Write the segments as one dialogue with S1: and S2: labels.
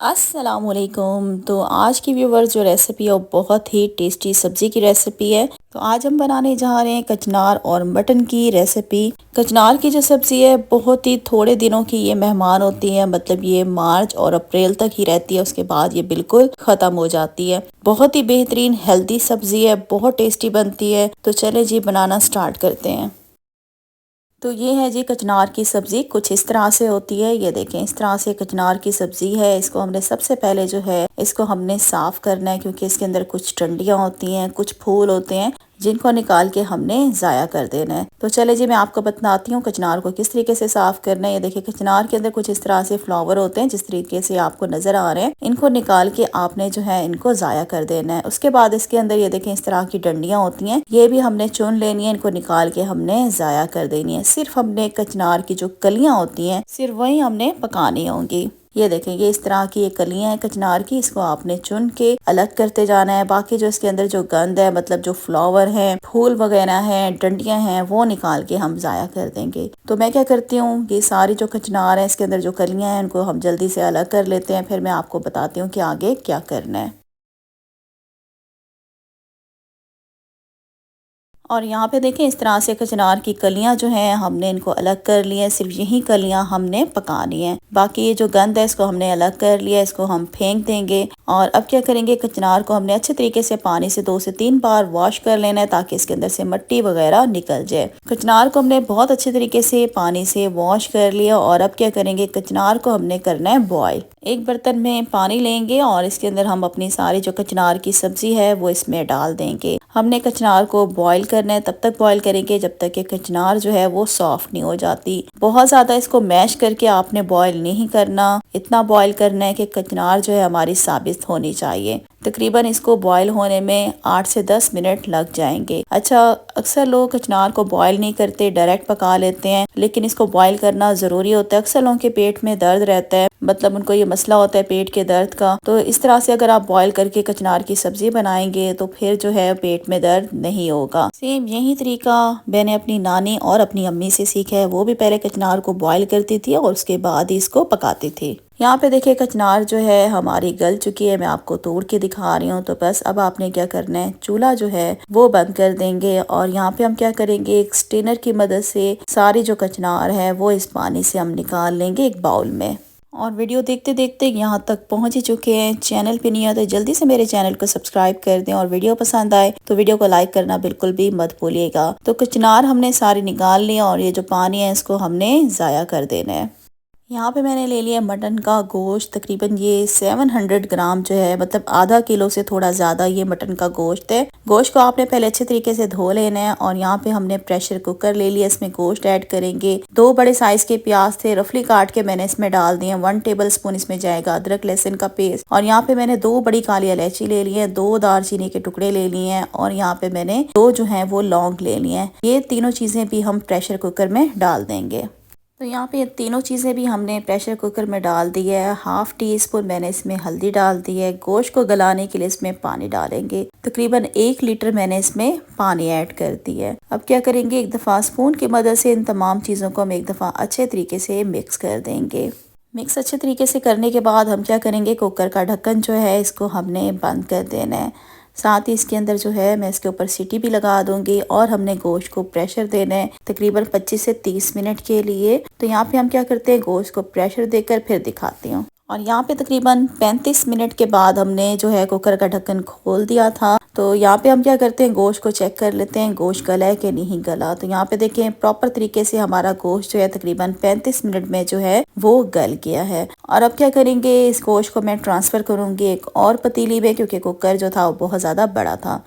S1: अस्सलामुअलैकुम। तो आज की व्यूवर जो रेसिपी है वो बहुत ही टेस्टी सब्जी की रेसिपी है। तो आज हम बनाने जा रहे हैं कचनार और मटन की रेसिपी। कचनार की जो सब्जी है बहुत ही थोड़े दिनों की ये मेहमान होती है, मतलब ये मार्च और अप्रैल तक ही रहती है, उसके बाद ये बिल्कुल खत्म हो जाती है। बहुत ही बेहतरीन हेल्दी सब्जी है, बहुत टेस्टी बनती है। तो चले जी बनाना स्टार्ट करते हैं। तो ये है जी कचनार की सब्ज़ी, कुछ इस तरह से होती है। ये देखें, इस तरह से कचनार की सब्ज़ी है। इसको हमने सबसे पहले जो है इसको हमने साफ़ करना है, क्योंकि इसके अंदर कुछ डंडियाँ होती हैं, कुछ फूल होते हैं, जिनको निकाल के हमने ज़ाया कर देना है। तो चले जी मैं आपको बताती हूँ कचनार को किस तरीके से साफ़ करना है। ये देखिए, कचनार के अंदर कुछ इस तरह से फ्लावर होते हैं, जिस तरीके से आपको नज़र आ रहे हैं। इनको निकाल के आपने जो है इनको ज़ाया कर देना है। उसके बाद इसके अंदर ये देखें, इस तरह की डंडियाँ होती हैं, ये भी हमने चुन लेनी है। इनको निकाल के हमने ज़ाया कर देनी है। सिर्फ हमने कचनार की जो कलियाँ होती हैं सिर्फ वही हमने पकानी होंगी। ये देखें, ये इस तरह की ये कलियां हैं कचनार की, इसको आपने चुन के अलग करते जाना है। बाकी जो इसके अंदर जो गंद है, मतलब जो फ्लावर है, फूल वगैरह हैं, डंडियां हैं, वो निकाल के हम ज़ाया कर देंगे। तो मैं क्या करती हूँ, ये सारी जो कचनार है इसके अंदर जो कलियां हैं उनको हम जल्दी से अलग कर लेते हैं, फिर मैं आपको बताती हूँ कि आगे क्या करना है। और यहाँ पे देखें, इस तरह से कचनार की कलियां जो हैं हमने इनको अलग कर लिया है। सिर्फ यही कलियां हमने पकानी है, बाकी ये जो गंद है इसको हमने अलग कर लिया, इसको हम फेंक देंगे। और अब क्या करेंगे, कचनार को हमने अच्छे तरीके से पानी से 2 से 3 बार वॉश कर लेना है, ताकि इसके अंदर से मिट्टी वगैरह निकल जाए। कचनार को हमने बहुत अच्छे तरीके से पानी से वॉश कर लिया। और अब क्या करेंगे, कचनार को हमने करना है बॉयल। एक बर्तन में पानी लेंगे और इसके अंदर हम अपनी सारी जो कचनार की सब्जी है वो इसमें डाल देंगे। हमने कचनार को बॉईल करना है, तब तक बॉईल करेंगे जब तक कि कचनार जो है वो सॉफ्ट नहीं हो जाती। बहुत ज़्यादा इसको मैश करके आपने बॉईल नहीं करना, इतना बॉईल करना है कि कचनार जो है हमारी साबित होनी चाहिए। तकरीबन इसको बॉईल होने में 8 से 10 मिनट लग जाएंगे। अच्छा, अक्सर लोग कचनार को बॉईल नहीं करते, डायरेक्ट पका लेते हैं, लेकिन इसको बॉईल करना ज़रूरी होता है। अक्सर लोगों के पेट में दर्द रहता है, मतलब उनको ये मसला होता है पेट के दर्द का। तो इस तरह से अगर आप बॉईल करके कचनार की सब्जी बनाएंगे तो फिर जो है पेट में दर्द नहीं होगा। सेम यही तरीका मैंने अपनी नानी और अपनी अम्मी से सीखा है। वो भी पहले कचनार को बॉईल करती थी और उसके बाद ही इसको पकाती थी। यहाँ पे देखिए, कचनार जो है हमारी गल चुकी है, मैं आपको तोड़ के दिखा रही हूँ। तो बस अब आपने क्या करना है, चूल्हा जो है वो बंद कर देंगे। और यहाँ पे हम क्या करेंगे, एक स्टेनर की मदद से सारी जो कचनार है वो इस पानी से हम निकाल लेंगे एक बाउल में। और वीडियो देखते देखते यहाँ तक पहुँच ही चुके हैं। चैनल पे नहीं आए तो जल्दी से मेरे चैनल को सब्सक्राइब कर दें, और वीडियो पसंद आए तो वीडियो को लाइक करना बिल्कुल भी मत भूलिएगा। तो कचनार हमने सारी निकाल लिया और ये जो पानी है इसको हमने ज़ाया कर देना है। यहाँ पे मैंने ले लिया मटन का गोश्त, तकरीबन ये 700 ग्राम जो है, मतलब आधा किलो से थोड़ा ज़्यादा ये मटन का गोश्त है। गोश्त को आपने पहले अच्छे तरीके से धो लेना है। और यहाँ पे हमने प्रेशर कुकर ले लिया, इसमें गोश्त ऐड करेंगे। 2 बड़े साइज के प्याज थे, रफली काट के मैंने इसमें डाल दिए। 1 टेबल स्पून इसमें जाएगा अदरक लहसुन का पेस्ट। और यहाँ पे मैंने 2 बड़ी काली इलायची ले ली है, 2 दालचीनी के टुकड़े ले लिए हैं, और यहाँ पे मैंने 2 जो है वो लौंग ले लिए हैं। ये तीनों चीज़ें भी हम प्रेशर कुकर में डाल देंगे। तो यहाँ पे ये तीनों चीज़ें भी हमने प्रेशर कुकर में डाल दी है। 1/2 टीस्पून मैंने इसमें हल्दी डाल दी है। गोश्त को गलाने के लिए इसमें पानी डालेंगे, तकरीबन 1 लीटर मैंने इसमें पानी ऐड कर दी है। अब क्या करेंगे, एक दफ़ा स्पून की मदद से इन तमाम चीज़ों को हम एक दफ़ा अच्छे तरीके से मिक्स कर देंगे। मिक्स अच्छे तरीके से करने के बाद हम क्या करेंगे, कुकर का ढक्कन जो है इसको हमने बंद कर देना है। साथ ही इसके अंदर जो है मैं इसके ऊपर सीटी भी लगा दूंगी। और हमने गोश्त को प्रेशर देना है तकरीबन 25 से 30 मिनट के लिए। तो यहाँ पे हम क्या करते हैं, गोश्त को प्रेशर देकर फिर दिखाती हूँ। और यहाँ पे तकरीबन 35 मिनट के बाद हमने जो है कुकर का ढक्कन खोल दिया था। तो यहाँ पे हम क्या करते हैं, गोश्त को चेक कर लेते हैं गोश्त गला है कि नहीं गला। तो यहाँ पे देखें, प्रॉपर तरीके से हमारा गोश्त जो है तकरीबन 35 मिनट में जो है वो गल गया है। और अब क्या करेंगे, इस गोश्त को मैं ट्रांसफ़र करूँगी एक और पतीली में, क्योंकि कुकर जो था वो बहुत ज़्यादा बड़ा था।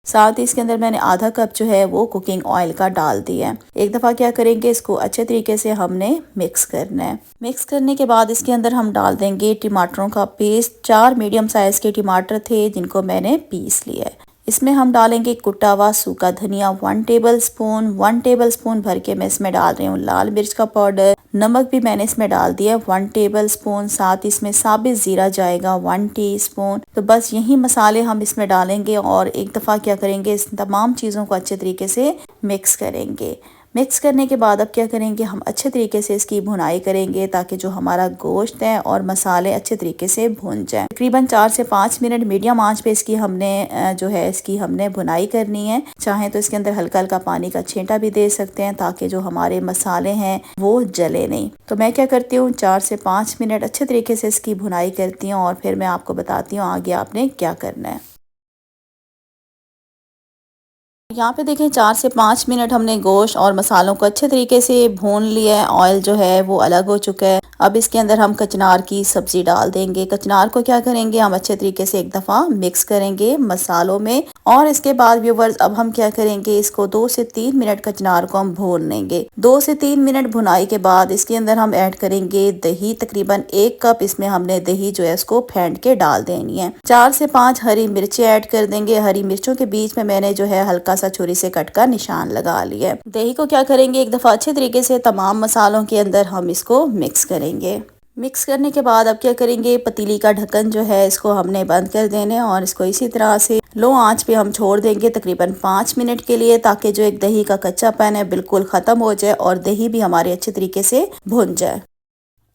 S1: साथ ही इसके अंदर मैंने आधा कप जो है वो कुकिंग ऑयल का डाल दिया है। एक दफ़ा क्या करेंगे, इसको अच्छे तरीके से हमने मिक्स करना है। मिक्स करने के बाद इसके अंदर हम डाल देंगे टमाटरों का पेस्ट। 4 मीडियम साइज़ के टमाटर थे जिनको मैंने पीस लिया है। इसमें हम डालेंगे कुटा हुआ सूखा धनिया 1 टेबल स्पून। 1 टेबल स्पून भर के मैं इसमें डाल रही हूँ लाल मिर्च का पाउडर। नमक भी मैंने इसमें डाल दिया 1 टेबल स्पून। साथ इसमें साबित ज़ीरा जाएगा 1 टीस्पून। तो बस यही मसाले हम इसमें डालेंगे और एक दफ़ा क्या करेंगे, इस तमाम चीज़ों को अच्छे तरीके से मिक्स करेंगे। मिक्स करने के बाद अब क्या करेंगे, हम अच्छे तरीके से इसकी भुनाई करेंगे ताकि जो हमारा गोश्त है और मसाले अच्छे तरीके से भुन जाए। तकरीबन 4 से 5 मिनट मीडियम आंच पे इसकी हमने भुनाई करनी है। चाहे तो इसके अंदर हल्का हल्का पानी का छींटा भी दे सकते हैं ताकि जो हमारे मसाले हैं वो जले नहीं। तो मैं क्या करती हूँ, 4 से 5 मिनट अच्छे तरीके से इसकी भुनाई करती हूँ और फिर मैं आपको बताती हूँ आगे आपने क्या करना है। यहाँ पे देखें 4 से 5 मिनट हमने गोश्त और मसालों को अच्छे तरीके से भून लिया है। ऑयल जो है वो अलग हो चुका है। अब इसके अंदर हम कचनार की सब्जी डाल देंगे। कचनार को क्या करेंगे, हम अच्छे तरीके से एक दफ़ा मिक्स करेंगे मसालों में और इसके बाद व्यूवर्स अब हम क्या करेंगे, इसको 2 से 3 मिनट कचनार को हम भून लेंगे। 2 से 3 मिनट भुनाई के बाद इसके अंदर हम ऐड करेंगे दही, तकरीबन 1 कप इसमें हमने दही जो है इसको फेंट के डाल देनी है। 4 से 5 हरी मिर्ची ऐड कर देंगे। हरी मिर्चों के बीच में मैंने जो है हल्का सा छुरी से कट का निशान लगा लिया है। दही को क्या करेंगे, एक दफ़ा अच्छे तरीके से तमाम मसालों के अंदर हम इसको मिक्स करेंगे। मिक्स करने के बाद अब क्या करेंगे, पतीली का ढक्कन जो है इसको हमने बंद कर देने और इसको इसी तरह से लो आंच पे हम छोड़ देंगे तकरीबन 5 मिनट के लिए, ताकि जो एक दही का कच्चापन है बिल्कुल ख़त्म हो जाए और दही भी हमारे अच्छे तरीके से भुन जाए।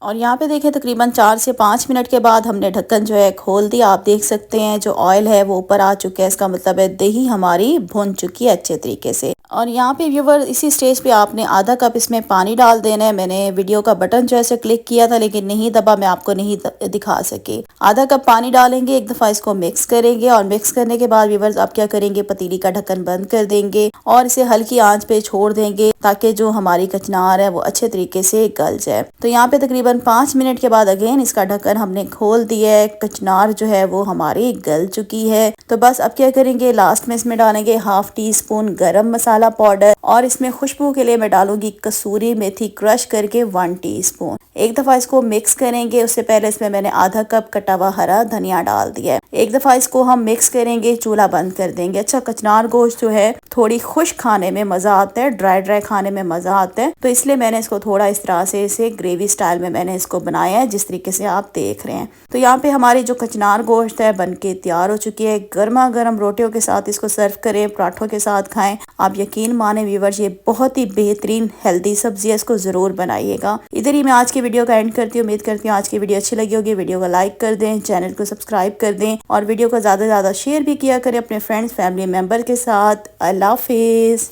S1: और यहाँ पे देखें तकरीबन 4 से 5 मिनट के बाद हमने ढक्कन जो है खोल दिया। आप देख सकते हैं जो ऑयल है वो ऊपर आ चुका है, इसका मतलब है दही हमारी भुन चुकी है अच्छे तरीके से। और यहाँ पे व्यूवर इसी स्टेज पे आपने आधा कप इसमें पानी डाल देना है। मैंने वीडियो का बटन जो है क्लिक किया था लेकिन नहीं दबा, मैं आपको नहीं दिखा सके। आधा कप पानी डालेंगे, एक दफ़ा इसको मिक्स करेंगे और मिक्स करने के बाद व्यूवर्स आप क्या करेंगे, पतीली का ढक्कन बंद कर देंगे और इसे हल्की आंच पे छोड़ देंगे ताकि जो हमारी कचनार है वो अच्छे तरीके से गल जाए। तो यहाँ पे तकरीबन 5 मिनट के बाद अगेन इसका ढक्कन हमने खोल दिया है। कचनार जो है वो हमारी गल चुकी है। तो बस अब क्या करेंगे, लास्ट में इसमें डालेंगे 1/2 टीस्पून गरम मसाला पाउडर और इसमें खुशबू के लिए मैं डालूंगी कसूरी मेथी क्रश करके 1 टीस्पून। एक दफा इसको मिक्स करेंगे। उससे पहले इसमें मैंने आधा कप कटा हुआ हरा धनिया डाल दिया है। एक दफा इसको हम मिक्स करेंगे, चूल्हा बंद कर देंगे। अच्छा, कचनार गोश्त जो है थोड़ी खुश खाने में मजा आता है, ड्राई ड्राई खाने में मजा आता है, तो इसलिए मैंने इसको थोड़ा इस तरह से इसे ग्रेवी स्टाइल में मैंने इसको बनाया है जिस तरीके से आप देख रहे हैं। तो यहाँ पे हमारी जो कचनार गोश्त है बनके तैयार हो चुकी है। गर्मा गर्म रोटियों के साथ इसको सर्व करें, पराठों के साथ खाएं। आप यकीन माने व्यूवर्स, ये बहुत ही बेहतरीन हेल्दी सब्जी है, इसको जरूर बनाइएगा। इधर ही मैं आज की वीडियो का एंड करती हूँ। उम्मीद करती हूँ आज की वीडियो अच्छी लगी होगी। वीडियो को लाइक कर दें, चैनल को सब्सक्राइब कर दें और वीडियो को ज्यादा से ज्यादा शेयर भी किया करें अपने फ्रेंड्स फैमिली मेंबर के साथ। अल्लाह हाफिज।